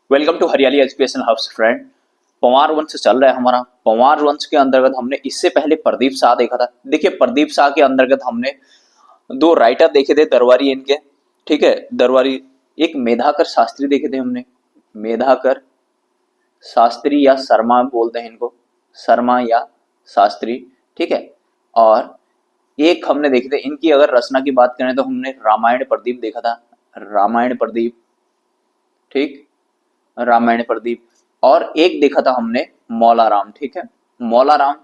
Welcome to हरियाली education hubs friend. Panwar वंश चल रहा है हमारा। पंवार वंश के अंतर्गत हमने इससे पहले प्रदीप शाह देखा था। देखिए प्रदीप शाह के अंतर्गत हमने दो राइटर देखे थे दरबारी इनके, ठीक है, दरबारी। एक मेधाकर शास्त्री देखे थे हमने, मेधाकर शास्त्री या शर्मा बोलते हैं इनको, शर्मा या शास्त्री, ठीक है। और एक हमने देखे थे इनकी अगर रचना की बात करें तो हमने रामायण प्रदीप देखा था, रामायण प्रदीप, ठीक, रामायण प्रदीप। और एक देखा था हमने मौलाराम, ठीक है, मौलाराम।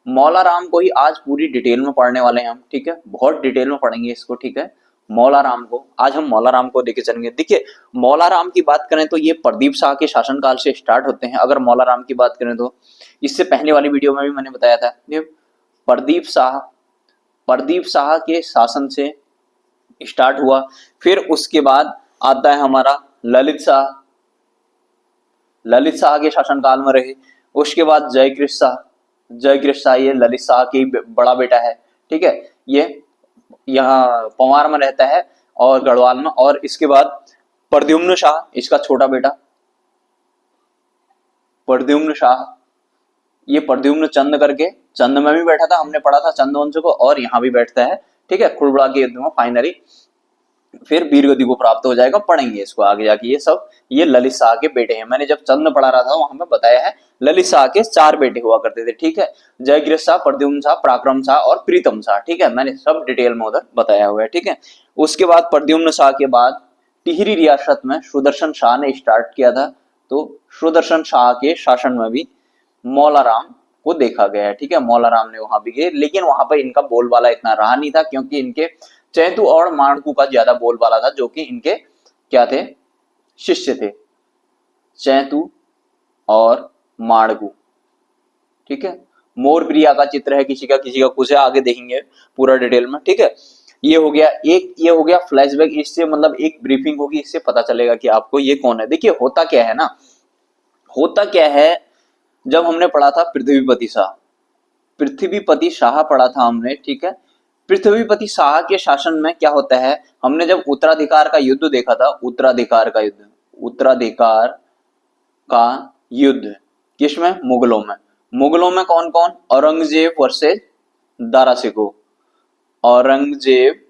मौलाराम को ही आज पूरी डिटेल में पढ़ने वाले हैं हम, ठीक है, बहुत डिटेल में पढ़ेंगे इसको, ठीक है। मौलाराम को आज हम मौलाराम को देखे चलेंगे। देखिए मौलाराम की बात करें तो ये प्रदीप शाह के शासनकाल से स्टार्ट होते हैं। अगर मौलाराम की बात करें तो इससे पहले वाली वीडियो में भी मैंने बताया था, ये प्रदीप शाह के शासन से स्टार्ट हुआ। फिर उसके बाद आता है हमारा ललित शाह, ललित शाह के शासनकाल में रहे। उसके बाद जयकृष्ण शाह, जयकृष्ण शाह ये ललित शाह की बड़ा बेटा है, ठीक है। ये यहाँ पंवार में रहता है और गढ़वाल में। और इसके बाद प्रद्युम्न शाह इसका छोटा बेटा, प्रद्युम्न शाह, ये प्रद्युम्न चंद करके, चंद में भी बैठा था, हमने पढ़ा था चंद वंश को, और यहाँ भी बैठता है, ठीक है। खुड़बुड़ा के युद्ध में फाइनली फिर वीरगति को प्राप्त हो जाएगा, पढ़ेंगे इसको आगे जाके। ये सब ये ललित शाह के बेटे हैं। मैंने जब चंद पढ़ा रहा था वहां में बताया है ललित शाह के 4 बेटे हुआ करते थे, ठीक है। जयकृष्ण शाह, प्रद्युम्न शाह, पराक्रम शाह और प्रीतम शाह, ठीक है। मैंने सब डिटेल में उधर बताया हुआ है, ठीक है। उसके बाद प्रद्युम्न शाह के बाद टिहरी रियासत में सुदर्शन शाह ने स्टार्ट किया था। तो सुदर्शन शाह के शासन में भी मौलाराम को देखा गया है, ठीक है। मौलाराम ने वहां भी गए, लेकिन वहां पर इनका बोलबाला इतना रहा नहीं था, क्योंकि इनके चैतु और माणकू का ज्यादा बोलबाला था, जो कि इनके क्या थे, शिष्य थे, चैतु और माणकू, ठीक है। मोर प्रिया का चित्र है किसी का कुछ है, आगे देखेंगे पूरा डिटेल में, ठीक है। ये हो गया एक, ये हो गया फ्लैशबैक। इससे मतलब एक ब्रीफिंग होगी, इससे पता चलेगा कि आपको ये कौन है। देखिए होता क्या है ना, होता क्या है, जब हमने पढ़ा था पृथ्वीपति शाह, पृथ्वीपति शाह पढ़ा था हमने, ठीक है। पृथ्वीपति शाह के शासन में क्या होता है, हमने जब उत्तराधिकार का युद्ध देखा था, उत्तराधिकार का युद्ध, उत्तराधिकार का युद्ध किसमें, मुगलों में। मुगलों में कौन कौन, औरंगजेब वर्सेस दारा शिकोह, औरंगजेब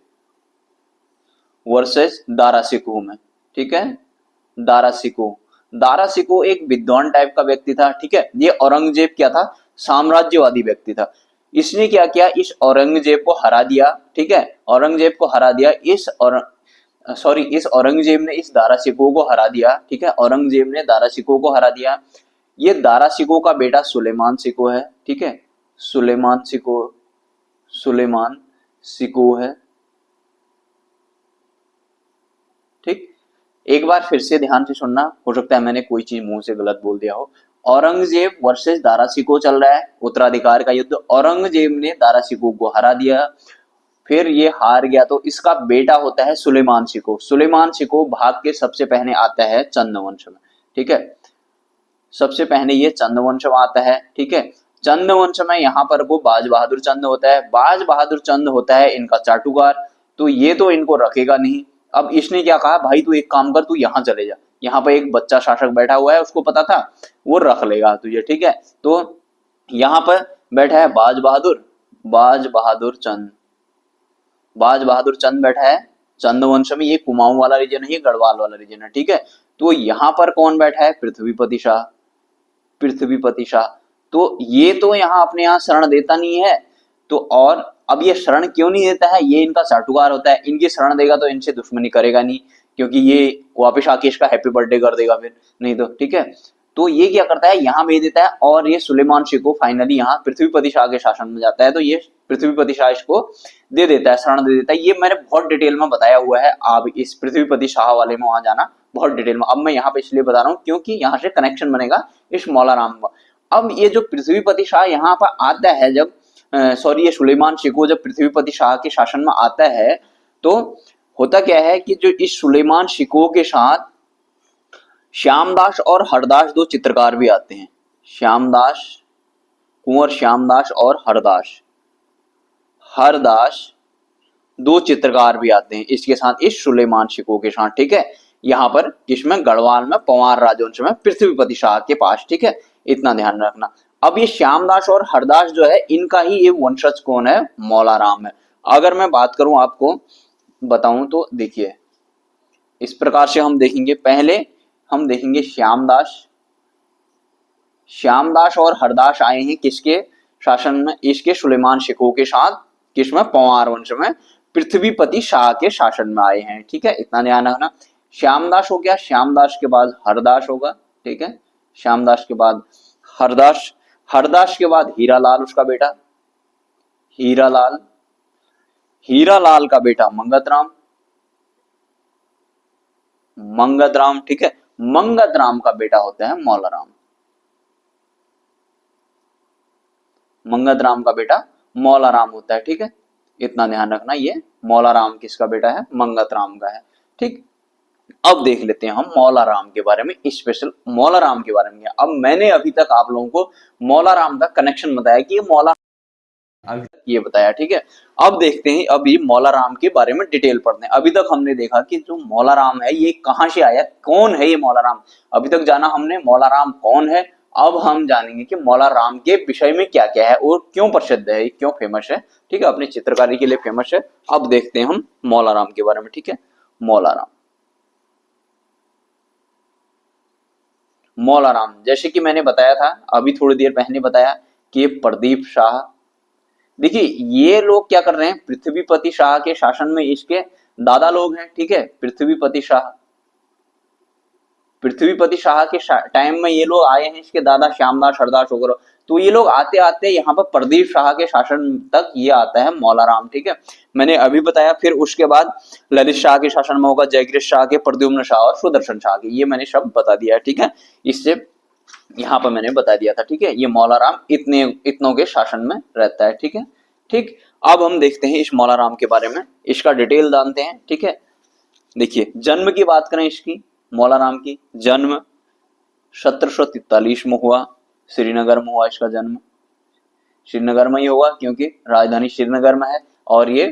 वर्सेस दारा शिकोह में, ठीक है। दारा शिकोह, दारा शिकोह एक विद्वान टाइप का व्यक्ति था, ठीक है। ये औरंगजेब क्या था, साम्राज्यवादी व्यक्ति था। इसने क्या किया, इस औरंगजेब को हरा दिया, ठीक है। औरंगजेब को हरा दिया, इस औरंगजेब ने इस दारा शिकोह को हरा दिया, ठीक है। औरंगजेब ने दारा शिकोह को हरा दिया। ये दारा शिकोह का बेटा सुलेमान शिकोह है, ठीक है। सुलेमान शिकोह, सुलेमान शिकोह है, ठीक। एक बार फिर से ध्यान से सुनना, हो सकता है मैंने कोई चीज मुंह से गलत बोल दिया हो। औरंगजेब वर्सेस दारा शिकोह चल रहा है, उत्तराधिकार का युद्ध। औरंगजेब ने दारा शिकोह को हरा दिया, फिर ये हार गया, तो इसका बेटा होता है सुलेमान शिकोह। सुलेमान शिकोह भाग के सबसे पहले आता है चंदवंश में, ठीक है। सबसे पहले ये चंदवंश में आता है, ठीक है। चंदवंश में यहाँ पर वो बाज बहादुर चंद होता है, बाज बहादुर चंद होता है इनका चाटुकार। तो ये तो इनको रखेगा नहीं। अब इसने क्या कहा, भाई तू एक काम कर, तू यहाँ चले जा, यहाँ पर एक बच्चा शासक बैठा हुआ है, उसको पता था वो रख लेगा तुझे, ठीक है। तो यहाँ पर बैठा है बाज बहादुर, बाज बहादुर चंद, बाज बहादुर चंद बैठा है चंदवंश में। ये कुमाऊं वाला रीजन है, ये गढ़वाल वाला रीजन है, ठीक है। तो यहाँ पर कौन बैठा है, पृथ्वीपति शाह, पृथ्वीपति शाह। तो ये तो यहाँ अपने यहाँ शरण देता नहीं है। तो और अब ये शरण क्यों नहीं देता है, ये इनका चाटुकार होता है। इनकी शरण देगा तो इनसे दुश्मनी करेगा नहीं, क्योंकि ये वापिस आके इसका हैप्पी बर्थडे कर देगा फिर, नहीं तो, ठीक है। तो ये क्या करता है, यहाँ भेज देता है, और ये सुलेमान शिकोह फाइनली यहाँ पृथ्वीपति शाह के शासन में जाता है। तो ये पृथ्वीपति शाह इसको दे देता है, शरण दे देता है। ये मैंने बहुत डिटेल में बताया हुआ है, आप इस पृथ्वीपति शाह वाले में वहां जाना बहुत डिटेल में। अब मैं यहाँ पे इसलिए बता रहा हूँ क्योंकि यहाँ से कनेक्शन बनेगा इस मौलाराम का। अब ये जो पृथ्वीपति शाह यहाँ पर आता है, जब ये सुलेमान शिकोह जब पृथ्वीपति शाह के शासन में आता है, तो होता क्या है कि जो इस सुलेमान शिकोह के साथ श्यामदास और हरदास दो चित्रकार भी आते हैं। श्यामदास, कुंवर श्यामदास और हरदास, हरदास दो चित्रकार भी आते हैं इसके साथ, इस सुलेमान शिकोह के साथ, ठीक है। यहाँ पर किसमें, गढ़वाल में, पंवार राजवंश में, पृथ्वीपति शाह के पास। ठीक है, इतना ध्यान रखना। अब ये श्यामदास और हरदास जो है, इनका ही ये वंशज कौन है, मौलाराम है। अगर मैं बात करूं, आपको बताऊं तो देखिए इस प्रकार से हम देखेंगे। पहले हम देखेंगे श्यामदास। श्यामदास और हरदास आए हैं किसके शासन में, इसके सुलेमान शिकोह के साथ, किसमें, पंवार वंश में, पृथ्वीपति शाह के शासन में आए हैं। ठीक है, इतना ध्यान रखना। श्यामदास हो गया, श्यामदास के बाद हरदास होगा। ठीक है, श्यामदास के बाद हरदास, हरदास के बाद हीरालाल उसका बेटा, हीरालाल, हीरालाल का बेटा मंगतराम, मंगतराम। ठीक है, मंगतराम का बेटा होता है मौलाराम, मंगतराम का बेटा मौलाराम होता है। ठीक है, इतना ध्यान रखना, ये मौलाराम किसका बेटा है, मंगतराम का है। ठीक, अब देख लेते हैं हम मौलाराम के बारे में, स्पेशल मौलाराम के बारे में। अब मैंने अभी तक आप लोगों को मौलाराम का कनेक्शन बताया कि ये मौला, अभी तक ये बताया। ठीक है, अब देखते हैं, अभी मौलाराम के बारे में डिटेल पढ़ते हैं। अभी तक हमने देखा कि जो मौलाराम है ये कहां से आया, कौन है ये मौलाराम, अभी तक जाना हमने मौलाराम कौन है। अब हम जानेंगे कि मौलाराम के विषय में क्या क्या है और क्यों प्रसिद्ध है, क्यों फेमस है। ठीक है, अपनी चित्रकारी के लिए फेमस है। अब देखते हैं हम मौलाराम के बारे में। ठीक है, मौलाराम, मौलाराम जैसे कि मैंने बताया था अभी थोड़ी देर पहले बताया कि प्रदीप शाह, देखिए ये लोग क्या कर रहे हैं, पृथ्वीपति शाह के शासन में इसके दादा लोग हैं। ठीक है, पृथ्वीपति शाह, पृथ्वीपति शाह के टाइम में ये लोग आए हैं, इसके दादा श्यामदास हरदास वगैरह। तो ये लोग आते आते यहाँ पर प्रदीप शाह के शासन तक ये आता है मौलाराम। ठीक है, मैंने अभी बताया। फिर उसके बाद ललित शाह के शासन में होगा, जयगृह शाह के, प्रद्युम्न शाह और सुदर्शन शाह के, ये मैंने सब बता दिया है। ठीक है, इससे यहाँ पर मैंने बता दिया था। ठीक है, ये मौलाराम इतनों के शासन में रहता है। ठीक है, ठीक, अब हम देखते हैं इस मौलाराम के बारे में, इसका डिटेल जानते हैं। ठीक है, देखिए जन्म की बात करें इसकी, मौलाराम की जन्म 1743 में हुआ, श्रीनगर में हुआ इसका जन्म। श्रीनगर में ही हुआ क्योंकि राजधानी श्रीनगर में है और ये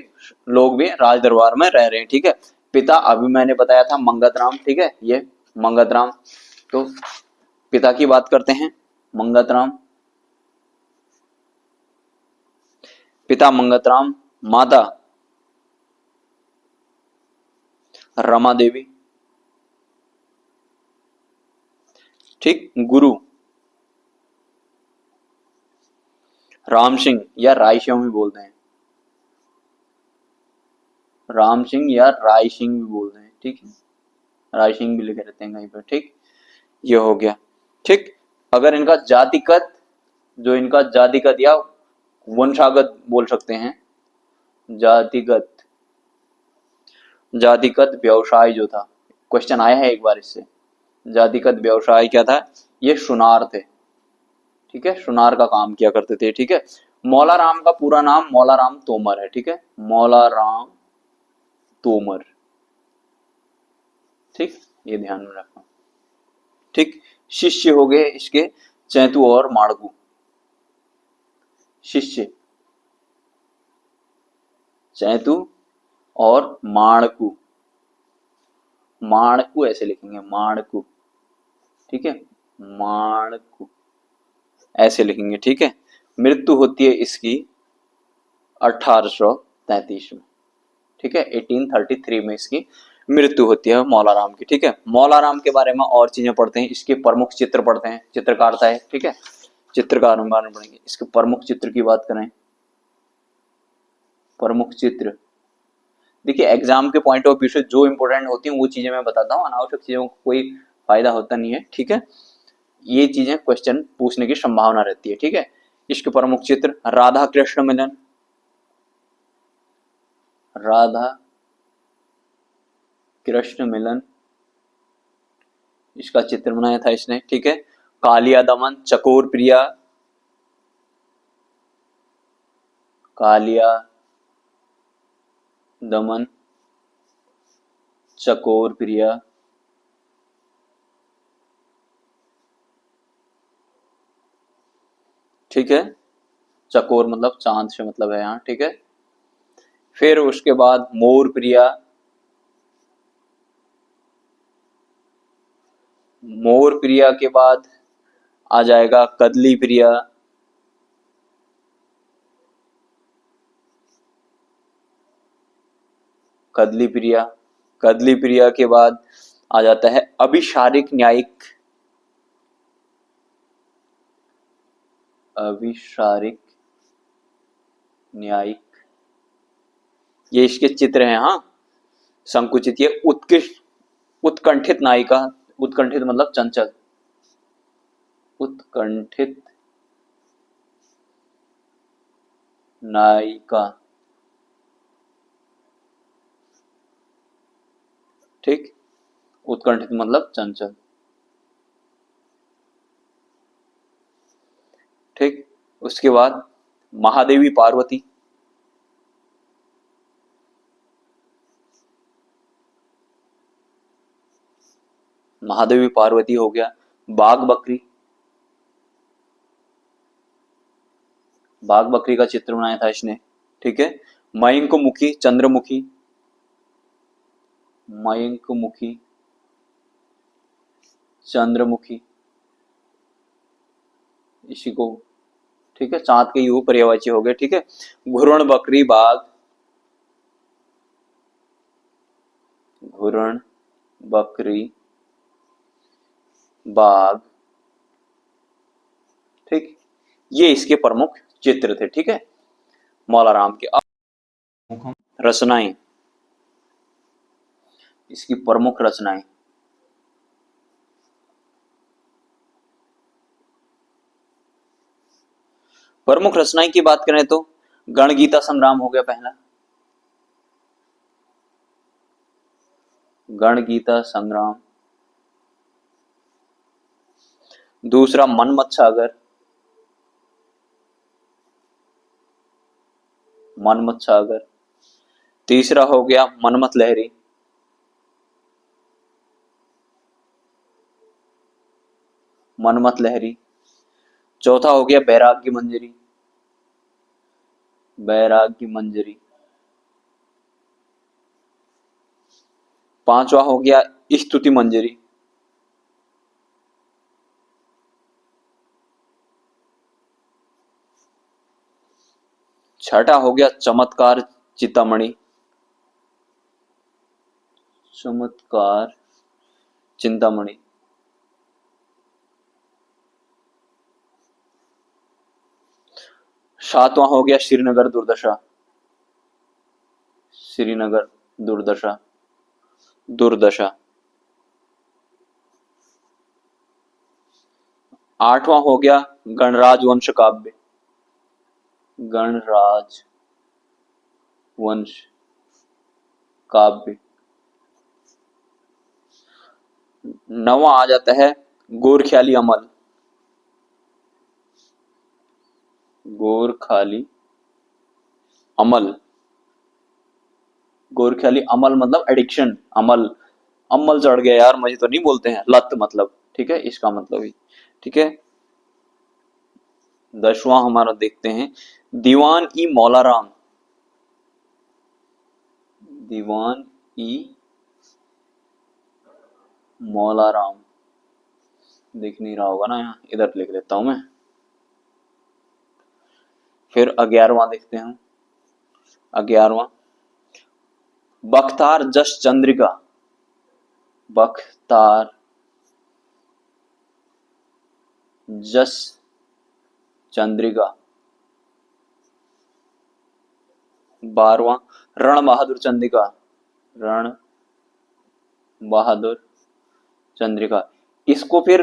लोग भी राज दरबार में रह रहे हैं। ठीक है, पिता अभी मैंने बताया था मंगतराम। ठीक है, ये मंगतराम। तो पिता की बात करते हैं, मंगतराम, पिता मंगतराम, माता रमा देवी। ठीक, गुरु राम सिंह या राय सिंह भी बोलते हैं, राम सिंह या राय सिंह भी बोलते हैं। ठीक है, राय सिंह भी लिखे रहते हैं कहीं पर। ठीक, ये हो गया। ठीक, अगर इनका जातिगत, जो इनका जातिगत या वंशागत बोल सकते हैं, जातिगत, जातिगत व्यवसाय जो था, क्वेश्चन आया है एक बार इससे, जातिगत व्यवसाय क्या था, ये सुनार थे। ठीक है, सुनार का काम किया करते थे। ठीक है, मौलाराम का पूरा नाम मौलाराम तोमर है। ठीक है, मौलाराम तोमर। ठीक, ये ध्यान में रखना। ठीक, शिष्य हो गए इसके चैतू और माड़कू, शिष्य चैतू और माड़कू, माड़कू ऐसे लिखेंगे, माड़कू। ठीक है, माड़कू ऐसे लिखेंगे। ठीक है, मृत्यु होती है इसकी 1833 में। ठीक है, 1833 में इसकी मृत्यु होती है मौलाराम की। ठीक है, मौलाराम के बारे में और चीजें पढ़ते हैं, इसके प्रमुख चित्र पढ़ते हैं, चित्रकारता है। ठीक है, चित्रकार के बारे में पढ़ेंगे। इसके प्रमुख चित्र की बात करें, प्रमुख चित्र, देखिए एग्जाम के पॉइंट ऑफ व्यू से जो इंपॉर्टेंट होती है वो चीजें मैं बताता हूँ, अनावश्यक चीजों को कोई फायदा होता नहीं है। ठीक है, ये चीजें क्वेश्चन पूछने की संभावना रहती है। ठीक है, इसके प्रमुख चित्र, राधा कृष्ण मिलन, राधा कृष्ण मिलन, इसका चित्र बनाया था इसने। ठीक है, कालिया दमन, चकोर प्रिया, कालिया दमन, चकोर प्रिया, ठीक है, चकोर मतलब चांद से मतलब है यहाँ। ठीक है, फिर उसके बाद मोर प्रिया, मोर प्रिया के बाद आ जाएगा कदली प्रिया। कदली प्रिया, कदली प्रिया के बाद आ जाता है अभिसारिक न्यायिक। अभिसारिक न्यायिक, ये इसके चित्र हैं। हाँ, संकुचित, ये उत्कृष्ट उत्कंठित नायिका। उत्कंठित मतलब चंचल, उत्कंठित नायिका। ठीक, उत्कंठित मतलब चंचल। ठीक, उसके बाद महादेवी पार्वती। महादेवी पार्वती हो गया। बाघ बकरी, बाघ बकरी का चित्र बनाया था इसने। ठीक है, मयंक मुखी, चंद्रमुखी। मयंक मुखी, चंद्रमुखी, इसी को, ठीक है, चांद के यू पर्यायवाची हो गए। ठीक है, घुरण बकरी बाघ, घुरण बकरी बाघ। ठीक, ये इसके प्रमुख चित्र थे। ठीक है, मौला राम के। अब रचनाएं, इसकी प्रमुख रचनाएं। प्रमुख रचनाएं की बात करें तो गणगीता संग्राम हो गया पहला, गणगीता संग्राम। दूसरा मनमत सागर, मनमत सागर। तीसरा हो गया मनमत लहरी, मनमत लहरी। चौथा हो गया बैराग्य मंजरी, बैराग्य मंजरी। पांचवा हो गया स्तुति मंजरी। छठा हो गया चमत्कार चिंतामणि, चमत्कार चिंतामणि। सातवां हो गया श्रीनगर दुर्दशा, श्रीनगर दुर्दशा, दुर्दशा। आठवां हो गया गणराज वंश काव्य, गणराज वंश काव्य। नवा आ जाता है गोरख्याली अमल, गोरखाली अमल। गोरख्याली अमल मतलब एडिक्शन, अमल, अमल चढ़ गया यार, मुझे तो नहीं बोलते हैं, लत मतलब। ठीक है, इसका मतलब ही। ठीक है, 10वां हमारा देखते हैं दीवान ई मौला राम, दीवान ई मौला राम। दिख नहीं रहा होगा ना, यहाँ इधर लिख लेता हूं मैं। फिर 11वां देखते हैं, 11वां बख्तार जस चंद्रिका, बख्तार जस चंद्रिका। 12वां रण बहादुर चंद्रिका, रण बहादुर चंद्रिका। इसको फिर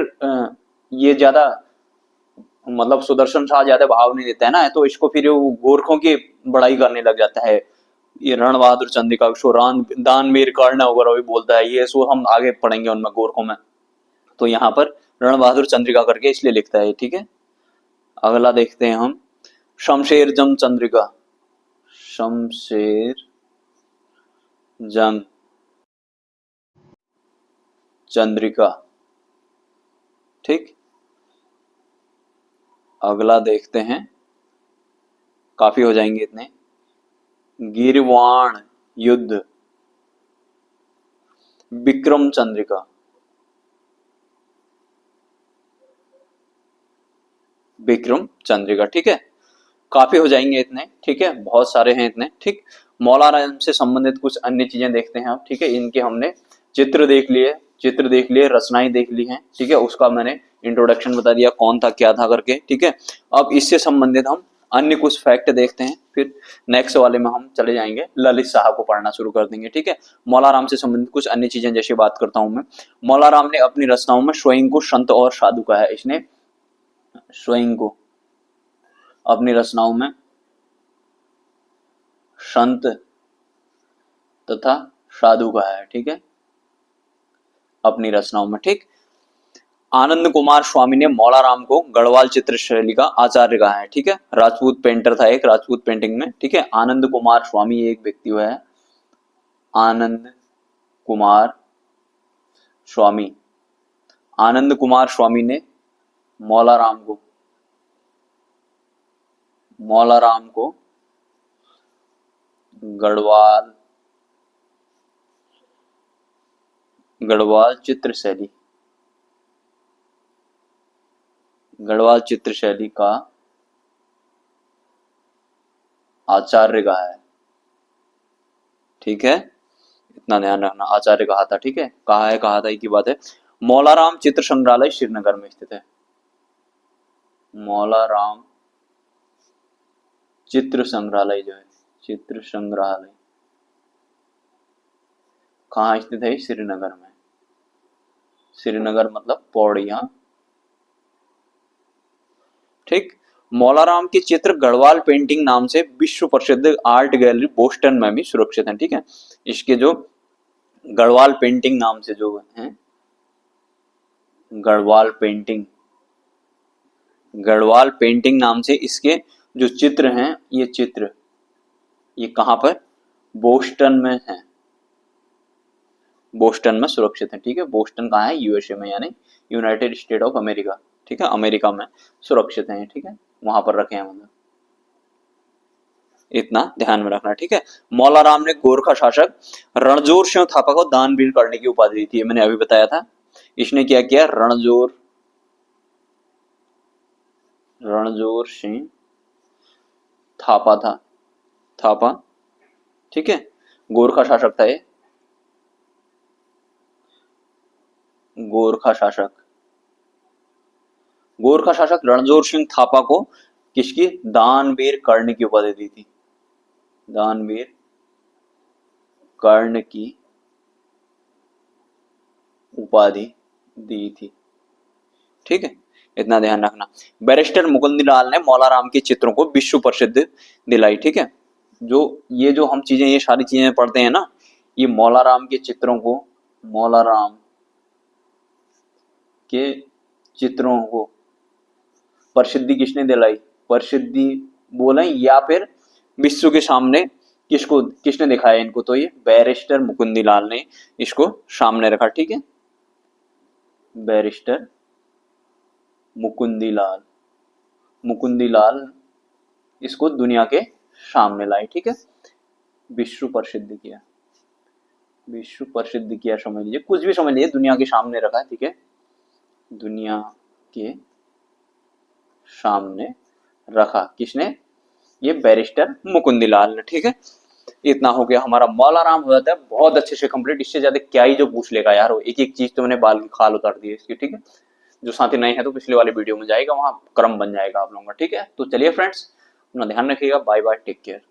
ये ज्यादा मतलब सुदर्शन शाह ज्यादा भाव नहीं देता है ना, तो इसको फिर वो गोरखों की बड़ाई करने लग जाता है। ये रण बहादुर चंद्रिका को दान मीर कर्ण वगैरह भी बोलता है, ये सो हम आगे पढ़ेंगे उनमें गोरखों में। तो यहाँ पर रण बहादुर चंद्रिका करके इसलिए लिखता है। ठीक है, अगला देखते हैं हम शमशेर जंग चंद्रिका, शमशेर जंग चंद्रिका। ठीक, अगला देखते हैं, काफी हो जाएंगे इतने। गिरवाण युद्ध, विक्रम चंद्रिका, विक्रम चंद्रिका। ठीक है, काफी हो जाएंगे इतने। ठीक है, बहुत सारे हैं इतने। ठीक, मौला राम से संबंधित कुछ अन्य चीजें देखते हैं अब। ठीक है, इनके हमने चित्र देख लिए, रचनाएं देख ली हैं। ठीक है, उसका मैंने इंट्रोडक्शन बता दिया, कौन था क्या था करके। ठीक है, अब इससे संबंधित हम अन्य कुछ फैक्ट देखते हैं, फिर नेक्स्ट वाले में हम चले जाएंगे, ललित साहब को पढ़ना शुरू कर देंगे। ठीक है, मौला राम से संबंधित कुछ अन्य चीजें जैसे बात करता हूं मैं। मौला राम ने अपनी रचनाओं में स्वयं को संत और साधु कहा है। इसने स्वयं को अपनी रचनाओं में संत तथा साधु कहा है। ठीक है, अपनी रचनाओं में। ठीक, आनंद कुमार स्वामी ने मौला राम को गढ़वाल चित्र शैली का आचार्य कहा है। ठीक है, राजपूत पेंटर था एक, राजपूत पेंटिंग में। ठीक है, आनंद कुमार स्वामी एक व्यक्ति हुआ है, आनंद कुमार स्वामी। आनंद कुमार स्वामी ने मौला राम को गढ़वाल चित्र शैली का आचार्य कहा है। ठीक है, इतना ध्यान रखना, आचार्य कहा था। ठीक है, कहा था एक ही बात है। मौला राम चित्र संग्रहालय श्रीनगर में स्थित है। मौला राम चित्र संग्रहालय जो है, चित्र संग्रहालय कहाँ स्थित है? श्रीनगर में। श्रीनगर मतलब पौड़िया। ठीक, मौला राम के चित्र गढ़वाल पेंटिंग नाम से विश्व प्रसिद्ध आर्ट गैलरी बोस्टन में भी सुरक्षित है। ठीक है, इसके जो गढ़वाल पेंटिंग नाम से जो है, गढ़वाल पेंटिंग नाम से इसके जो चित्र हैं, ये कहां पर? बोस्टन में है, बोस्टन में सुरक्षित है। ठीक है, बोस्टन कहाँ है? यूएसए में, यानी यूनाइटेड स्टेट ऑफ अमेरिका। ठीक है, अमेरिका में सुरक्षित है। ठीक है, वहां पर रखे हैं मतलब, इतना ध्यान में रखना। ठीक है, मौला राम ने गोरखा शासक रणजोर सिंह थापा को दानवीर करने की उपाधि दी थी, मैंने अभी बताया था। इसने क्या किया? रणजोर सिंह थापा। ठीक है, गोरखा शासक था ये, गोरखा शासक रणजोर सिंह थापा को किसकी? दानवीर कर्ण की उपाधि दी थी। दानवीर कर्ण की उपाधि दी थी। ठीक है, इतना ध्यान रखना। बैरिस्टर मुकुंदलाल ने मौला राम के चित्रों को विश्व प्रसिद्ध दिलाई। ठीक है, जो हम चीजें, ये सारी चीजें पढ़ते हैं ना, ये मौला राम के चित्रों को प्रसिद्धि किसने दिलाई? प्रसिद्धि बोले या फिर विश्व के सामने किसने दिखाया इनको? तो ये बैरिस्टर मुकुंदलाल ने इसको सामने रखा। ठीक है, बैरिस्टर मुकुंदलाल इसको दुनिया के सामने लाए। ठीक है, विश्व प्रसिद्ध किया समझ लीजिए, कुछ भी समझ लीजिए, दुनिया के सामने रखा। ठीक है, दुनिया के सामने रखा किसने? ये बैरिस्टर मुकुंदलाल ने। ठीक है, इतना हो गया हमारा मौला राम, हो जाता है बहुत अच्छे से कंप्लीट। इससे ज्यादा क्या ही जो पूछ लेगा यार, एक एक चीज तो मैंने बाल की खाल उतार दी है इसकी। ठीक है, जो साथी नए हैं तो पिछले वाले वीडियो में जाएगा, वहां क्रम बन जाएगा आप लोगों का। ठीक है, तो चलिए फ्रेंड्स, अपना ध्यान रखिएगा। Bye bye, take care.